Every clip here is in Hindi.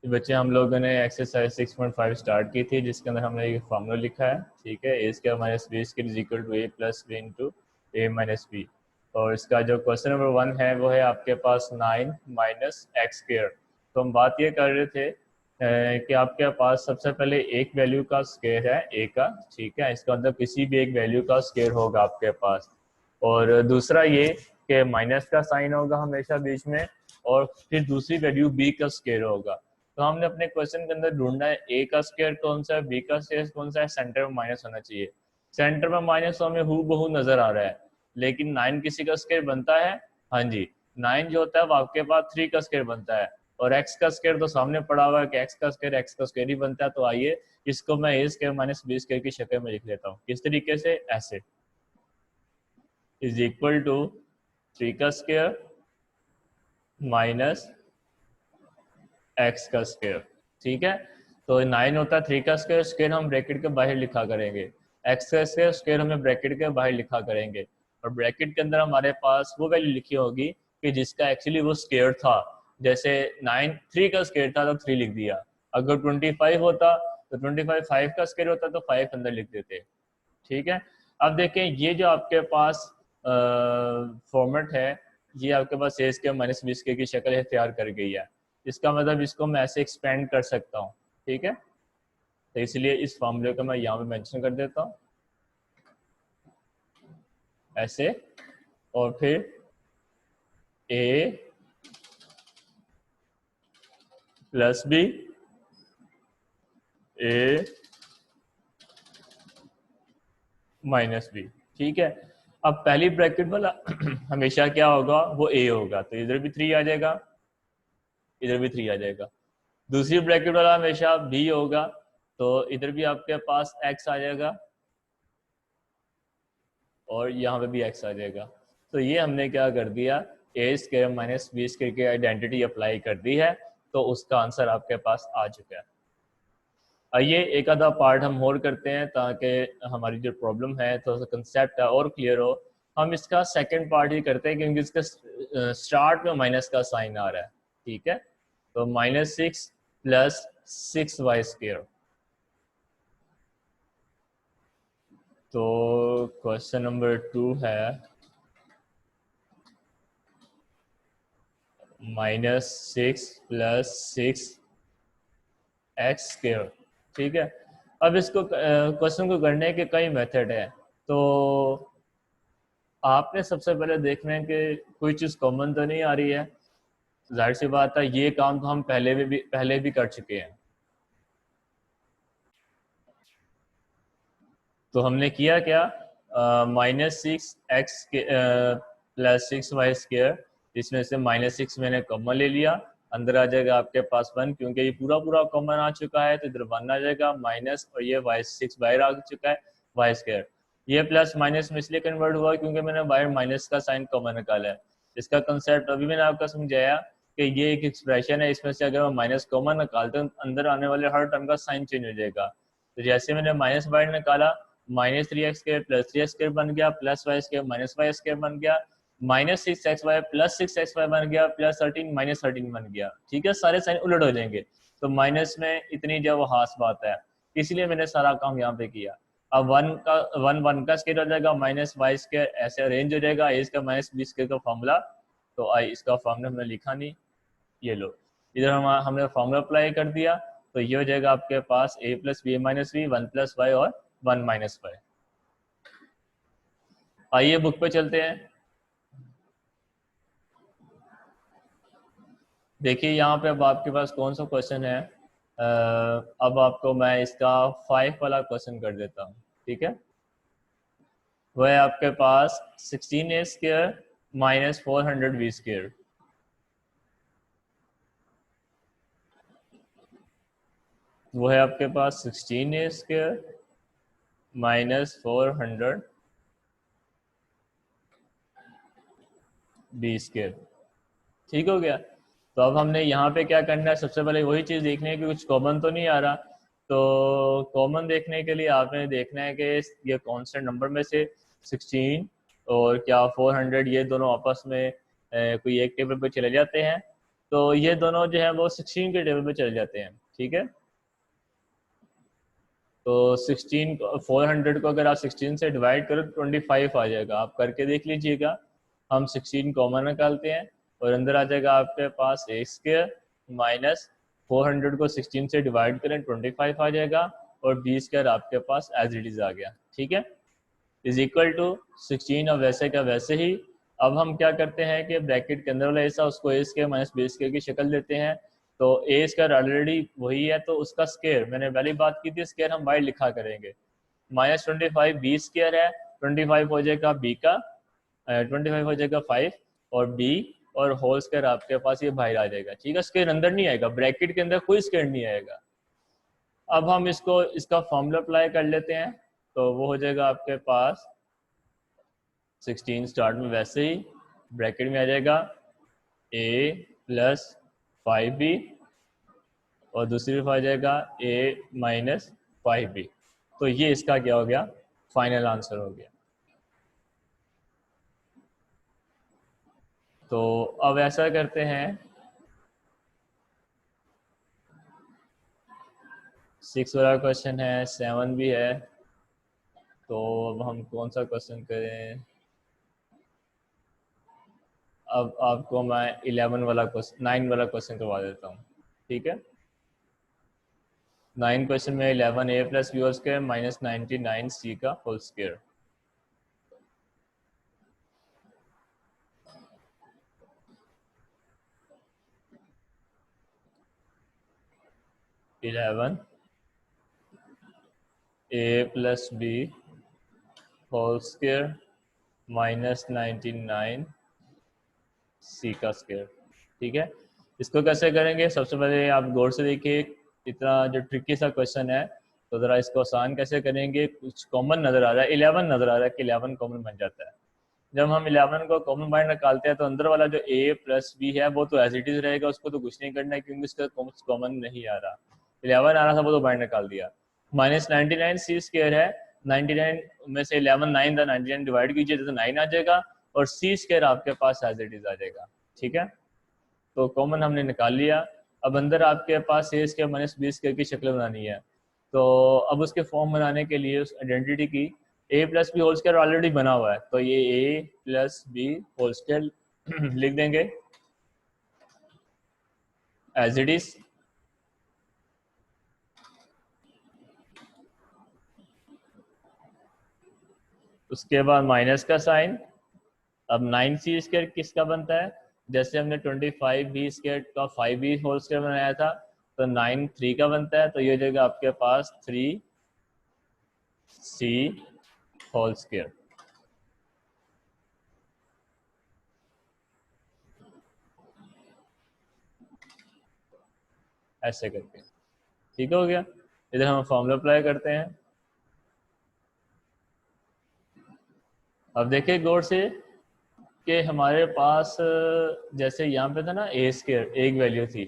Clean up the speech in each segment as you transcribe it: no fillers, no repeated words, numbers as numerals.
बच्चे हम लोगों ने एक्सरसाइज 6.5 स्टार्ट की थी, जिसके अंदर हमने ये फार्मूला लिखा है, ठीक है। A square minus B square is equal to A plus B into A minus B. और इसका जो क्वेश्चन नंबर 1 है वो है आपके पास 9 माइनस एक्स स्क्वायर। तो हम बात ये कर रहे थे कि आपके पास सबसे पहले एक वैल्यू का स्क्वायर है ए का, ठीक है। इसका मतलब किसी भी एक वैल्यू का स्क्वायर होगा आपके पास। और दूसरा ये कि माइनस का साइन होगा हमेशा बीच में, और फिर दूसरी वैल्यू बी का स्क्वायर होगा। तो हमने अपने क्वेश्चन के अंदर ढूंढना है ए का स्क्वायर कौन सा है, बी का स्क्वायर कौन सा है, सेंटर में माइनस होना चाहिए। सेंटर में माइनस तो हमें हूबहू नजर आ रहा है, लेकिन 9 किसी का स्क्वायर बनता है? हाँ जी, 9 जो होता है वो आपके पास 3 का स्क्वायर बनता है, और x का स्क्वायर तो सामने पड़ा हुआ है कि x का स्क्वायर ही बनता है। तो आइए इसको मैं ए स्क्वायर माइनस बी स्क्वायर की शक्ल में लिख लेता हूँ। किस तरीके से? ऐसे, इज इक्वल टू 3 का स्क्वायर माइनस एक्स का स्क्वायर, ठीक है। तो 9 होता है 3 का स्क्वायर, स्क्वायर हम ब्रैकेट के बाहर लिखा करेंगे, एक्स का स्क्वायर स्क्वायर हमें ब्रैकेट के बाहर लिखा करेंगे, और ब्रैकेट के अंदर हमारे पास वो वैल्यू लिखी होगी कि जिसका एक्चुअली वो स्क्वायर था। जैसे 9 3 का स्क्वायर था तो 3 लिख दिया, अगर 25 होता तो 25 5 का स्क्वायर होता तो 5 अंदर लिख देते, ठीक है। अब देखें ये जो आपके पास फॉर्मेट है, ये आपके पास ए स्क्वायर माइनस बी स्क्वायर की शक्ल इख्तियार कर गई है। इसका मतलब इसको मैं ऐसे एक्सपेंड कर सकता हूँ, ठीक है। तो इसलिए इस फॉर्मूले को मैं यहाँ पे मेंशन कर देता हूँ ऐसे, और फिर ए प्लस बी ए माइनस बी, ठीक है। अब पहली ब्रैकेट वाला हमेशा क्या होगा, वो ए होगा, तो इधर भी 3 आ जाएगा, इधर भी 3 आ जाएगा। दूसरी ब्रैकेट वाला हमेशा बी होगा, तो इधर भी आपके पास एक्स आ जाएगा, और यहाँ पे भी एक्स आ जाएगा। तो ये हमने क्या कर दिया, ए स्क्वायर माइनस बी स्क्वायर की आइडेंटिटी अप्लाई कर दी है, तो उसका आंसर आपके पास आ चुका है। आइए एक आधा पार्ट हम और करते हैं ताकि हमारी जो प्रॉब्लम है थोड़ा सा कंसेप्ट है और क्लियर हो। हम इसका सेकंड पार्ट ही करते हैं, क्योंकि इसका स्टार्ट में माइनस का साइन आ रहा है, ठीक है। तो -6 प्लस 6y स्क्वायर। तो क्वेश्चन नंबर 2 है -6 प्लस 6x स्क्वायर, ठीक है। अब इसको क्वेश्चन को करने के कई मेथड है। तो आपने सबसे पहले देखना है कि कोई चीज़ कॉमन तो नहीं आ रही है। जाहिर सी बात है ये काम तो हम पहले भी कर चुके हैं। तो हमने किया क्या, -6x प्लस 6y स्क्वायर, इसमें से -6 मैंने कॉमन ले लिया, अंदर आ जाएगा आपके पास 1, क्योंकि ये पूरा कॉमन आ चुका है तो इधर 1 आ जाएगा माइनस, और ये y6 बाहर आ चुका है y स्क्वायर। ये प्लस माइनस में इसलिए कन्वर्ट हुआ क्योंकि मैंने बाहर माइनस का साइन कॉमन निकाला है। इसका कंसेप्ट अभी मैंने आपको समझाया कि ये एक एक्सप्रेशन है, इसमें से अगर मैं माइनस कॉमन निकालता हूँ अंदर आने वाले हर टर्म का साइन चेंज हो जाएगा। तो जैसे मैंने माइनस बाहर निकाला, -3x² प्लस 3x² बन गया, plus y square minus y square बन गया, -6xy प्लस 6xy बन गया, प्लस 13 माइनस 13 बन गया, ठीक है। सारे साइन उलट हो जाएंगे, तो माइनस में इतनी जो खास बात है, इसलिए मैंने सारा काम यहाँ पे किया। अब 1 का स्क्वायर हो जाएगा, माइनस y स्क्वायर ऐसे अरेंज हो जाएगा, a इसका माइनस b स्क्वायर का फॉर्मूला। तो आई इसका फॉर्मूला हमने लिखा नहीं, ये लो इधर हमने फॉर्मूला अप्लाई कर दिया, तो ये हो जाएगा आपके पास a plus B minus B 1 plus Y और 1 माइनस वाई। आइए बुक पे चलते हैं। देखिए यहाँ पे अब आपके पास कौन सा क्वेश्चन है। अब आपको मैं इसका 5 वाला क्वेश्चन कर देता हूँ, ठीक है। वह है आपके पास 16a square minus 400b square. वो है आपके पास 16a square minus 400b square, ठीक हो गया। तो अब हमने यहाँ पे क्या करना है, सबसे पहले वही चीज़ देखनी है कि कुछ कॉमन तो नहीं आ रहा। तो कॉमन देखने के लिए आपने देखना है कि ये कांस्टेंट नंबर में से 16 और क्या 400 ये दोनों आपस में कोई एक टेबल पे चले जाते हैं। तो ये दोनों जो है वो 16 के टेबल पे चले जाते हैं, ठीक है। तो 16 400 को अगर आप 16 से डिवाइड करो तो 25 आ जाएगा, आप करके देख लीजिएगा। हम 16 कॉमन निकालते हैं और अंदर आ जाएगा आपके पास ए स्क्वायर माइनस 400 को 16 से डिवाइड करें 25 आ जाएगा, और बी स्क्वायर आपके पास एज इट इज आ गया, ठीक है, इज इक्वल टू 16। और वैसे का वैसे ही अब हम क्या करते हैं कि ब्रैकेट के अंदर वाला हिस्सा उसको ए स्क्वायर माइनस बी स्क्वायर की शक्ल देते हैं। तो ए स्क्वायर ऑलरेडी वही है, तो उसका स्क्वायर मैंने पहली बात की थी, स्क्वायर हम बाहर लिखा करेंगे। माइनस 25 बी स्क्वायर है, 25 हो जाएगा बी का, 25 हो जाएगा 5 और बी, और होल स्क्वायर आपके पास ये बाहर आ जाएगा, ठीक है। स्क्वायर अंदर नहीं आएगा, ब्रैकेट के अंदर कोई स्क्वायर नहीं आएगा। अब हम इसका फॉर्मूला अप्लाई कर लेते हैं, तो वो हो जाएगा आपके पास 16 स्टार्ट में वैसे ही ब्रैकेट में आ जाएगा a प्लस 5b, और दूसरी तरफ आ जाएगा a माइनस 5b। तो ये इसका क्या हो गया, फाइनल आंसर हो गया। तो अब ऐसा करते हैं, 6 वाला क्वेश्चन है, 7 भी है, तो अब हम कौन सा क्वेश्चन करें। अब आपको मैं 11 वाला क्वेश्चन 9 वाला क्वेश्चन करवा देता हूँ, ठीक है। 9 क्वेश्चन में 11 A plus B whole square minus 99 C का whole square. Eleven A plus B whole square minus 99 C का स्क्वायर, ठीक है। इसको कैसे करेंगे, सबसे पहले आप गौर से देखिए, इतना जो ट्रिकी सा क्वेश्चन है, तो ज़रा इसको आसान कैसे करेंगे। कुछ कॉमन नज़र आ रहा है, 11 नज़र आ रहा है कि 11 कॉमन बन जाता है। जब हम 11 को कॉमन बाहर निकालते हैं तो अंदर वाला जो a प्लस बी है वो तो एज इट इज रहेगा, उसको तो कुछ नहीं करना है क्योंकि इसका कॉमन नहीं आ रहा। 11 आ रहा था वो तो बाहर निकाल दिया। माइनस 99 सी स्क्वायर है, 99 में से 11 9 था, 99 डिवाइड कीजिए तो 9 आ जाएगा, और सी स्क्वायर आपके पास एज इट इज आ जाएगा, ठीक है। तो कॉमन हमने निकाल लिया। अब अंदर आपके पास ए स्क्वायर माइनस बी स्क्वायर की शक्ल बनानी है, तो अब उसके फॉर्म बनाने के लिए उस आइडेंटिटी की A plus B whole square already बना हुआ है, तो ये A plus B whole square लिख देंगे एज इट इज। उसके बाद माइनस का साइन। अब 9 सी स्क्वायर किसका बनता है, जैसे हमने 25 बी स्क्वायर का 5 बी होल स्क्वायर बनाया था, तो 9 3 का बनता है, तो ये हो जाएगा आपके पास 3 सी होल स्क्वायर, ऐसे करके, ठीक हो गया। इधर हम फॉर्मूला अप्लाई करते हैं। अब देखिए गौर से कि हमारे पास जैसे यहाँ पे था ना ए स्क्वायर एक वैल्यू थी,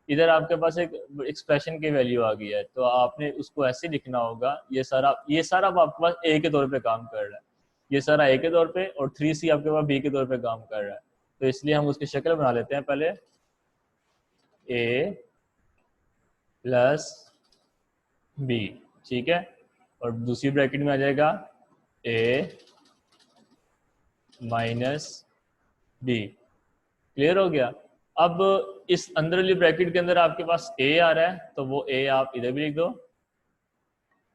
इधर आपके पास एक एक्सप्रेशन की वैल्यू आ गई है, तो आपने उसको ऐसे लिखना होगा, ये सारा अब आपके पास ए के तौर पे काम कर रहा है, ये सारा ए के तौर पे, और 3c आपके पास बी के तौर पे काम कर रहा है। तो इसलिए हम उसकी शक्ल बना लेते हैं पहले, ए प्लस बी, ठीक है, और दूसरी ब्रैकेट में आ जाएगा ए माइनस बी। क्लियर हो गया। अब इस अंदर वाली ब्रैकेट के अंदर आपके पास ए आ रहा है, तो वो ए आप इधर भी लिख दो,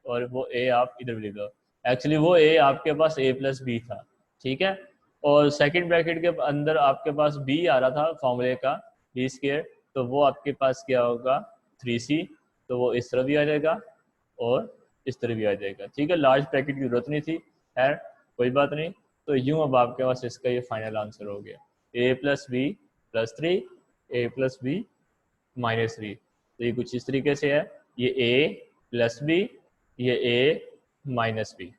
और वो ए आप इधर भी लिख दो। एक्चुअली वो ए आपके पास ए प्लस बी था, ठीक है। और सेकंड ब्रैकेट के अंदर आपके पास बी आ रहा था फॉर्मूले का, बी स्क्वायर, तो वो आपके पास क्या होगा 3c, तो वो इस तरह भी आ जाएगा और इस तरह भी आ जाएगा, ठीक है। लार्ज ब्रैकेट की जरूरत नहीं थी, खैर कोई बात नहीं। तो यूं अब आपके पास इसका ये फाइनल आंसर हो गया, ए प्लस बी प्लस 3, ए प्लस बी माइनस 3। तो ये कुछ इस तरीके से है, ये ए प्लस बी, ये ए माइनस बी,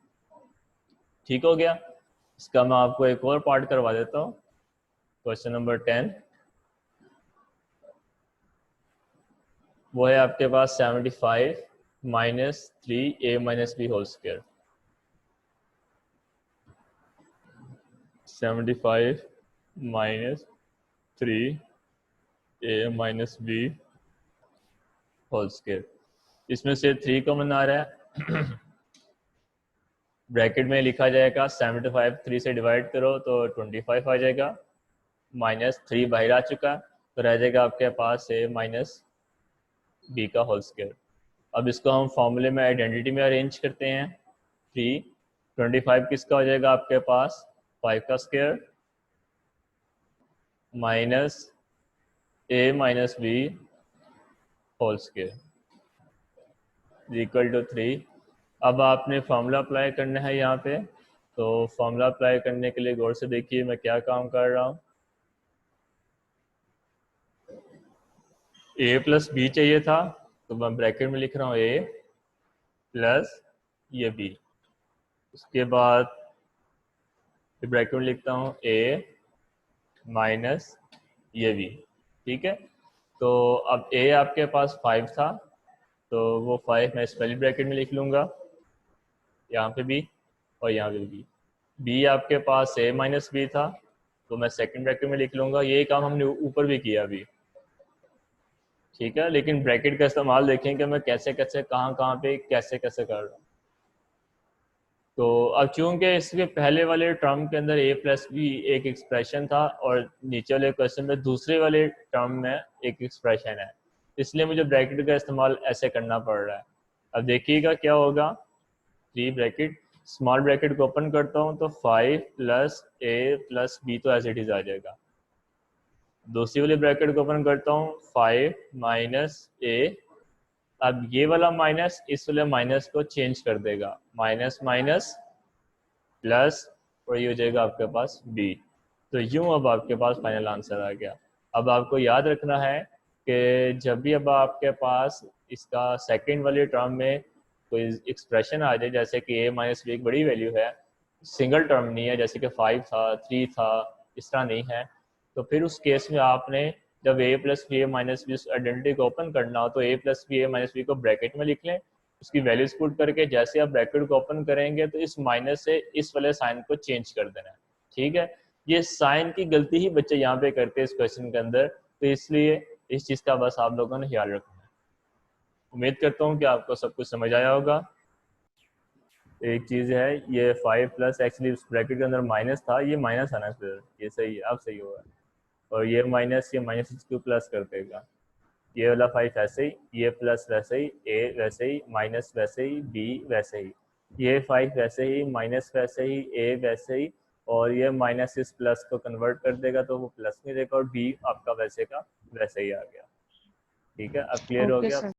ठीक हो गया। इसका मैं आपको एक और पार्ट करवा देता हूँ, क्वेश्चन नंबर 10। वो है आपके पास 75 minus 3 A minus B whole square. 75 minus 3 A minus B whole square. इसमें से 3 कॉमन आ रहा है ब्रैकेट में लिखा जाएगा 75 3 से डिवाइड करो तो 25 आ जाएगा, माइनस 3 बाहर आ चुका तो रह जाएगा आपके पास ए माइनस बी का होल स्क्वायर। अब इसको हम फॉर्मूले में आइडेंटिटी में अरेंज करते हैं। 25 किसका हो जाएगा आपके पास 5 का square minus A minus B whole square equal to 3। अब आपने फॉर्मूला अप्लाई करना है यहाँ पे, तो फॉर्मूला अप्लाई करने के लिए गौर से देखिए मैं क्या काम कर रहा हूँ। ए प्लस बी चाहिए था तो मैं ब्रैकेट में लिख रहा हूँ ए प्लस ये बी, उसके बाद ब्रैकेट में लिखता हूँ ए माइनस ये बी। ठीक है, तो अब ए आपके पास 5 था तो वो 5 मैं इस पहली ब्रैकेट में लिख लूँगा, यहाँ पे भी और यहाँ पे भी। बी आपके पास ए माइनस बी था तो मैं सेकंड ब्रैकेट में लिख लूँगा। ये काम हमने ऊपर भी किया अभी, ठीक है, लेकिन ब्रैकेट का इस्तेमाल देखें कि मैं कैसे कैसे कहाँ पे कैसे कैसे कर रहा हूँ। तो अब चूंकि इसके पहले वाले टर्म के अंदर ए प्लस बी एक एक्सप्रेशन था और नीचे वाले क्वेश्चन में दूसरे वाले टर्म में एक एक्सप्रेशन है, इसलिए मुझे ब्रैकेट का इस्तेमाल ऐसे करना पड़ रहा है। अब देखिएगा क्या होगा, 3 ब्रैकेट स्मॉल ब्रैकेट को ओपन करता हूँ तो 5 प्लस ए प्लस बी तो एज इट इज आ जाएगा। दूसरी वाली ब्रैकेट को ओपन करता हूँ 5 माइनस ए, अब ये वाला माइनस इस वाले माइनस को चेंज कर देगा, माइनस माइनस प्लस और ये हो जाएगा आपके पास बी। तो यूं अब आपके पास फाइनल आंसर आ गया। अब आपको याद रखना है कि जब भी अब आपके पास इसका सेकंड वाले टर्म में कोई एक्सप्रेशन आ जाए, जैसे कि ए माइनस बी एक बड़ी वैल्यू है, सिंगल टर्म नहीं है, जैसे कि 5 था 3 था, इस तरह नहीं है, तो फिर उस केस में आपने जब ए प्लस बी ए माइनस बी आइडेंटिटी को ओपन करना हो तो ए प्लस बी ए माइनस बी को ब्रैकेट में लिख लें, उसकी वैल्यूज पुट करके जैसे आप ब्रैकेट को ओपन करेंगे तो इस माइनस से इस वाले साइन को चेंज कर देना है। ठीक है, ये साइन की गलती ही बच्चे यहाँ पे करते हैं इस क्वेश्चन के अंदर, तो इसलिए इस चीज़ का बस आप लोगों ने ख्याल रखना है। उम्मीद करता हूँ कि आपको सब कुछ समझ आया होगा। एक चीज़ है ये 5 प्लस एक्चुअली उस ब्रैकेट के अंदर माइनस था, ये माइनस आना फिर ये सही है, अब सही होगा, और ये माइनस इसको प्लस कर देगा, ये वाला 5 वैसे ही, ये प्लस वैसे ही, ए वैसे ही, माइनस वैसे ही, बी वैसे ही, ये 5 वैसे ही, माइनस वैसे ही, ए वैसे ही, और ये माइनस इस प्लस को कन्वर्ट कर देगा तो वो प्लस में देगा, और बी आपका वैसे का वैसे ही आ गया। ठीक है, अब क्लियर हो ओके गया। सर।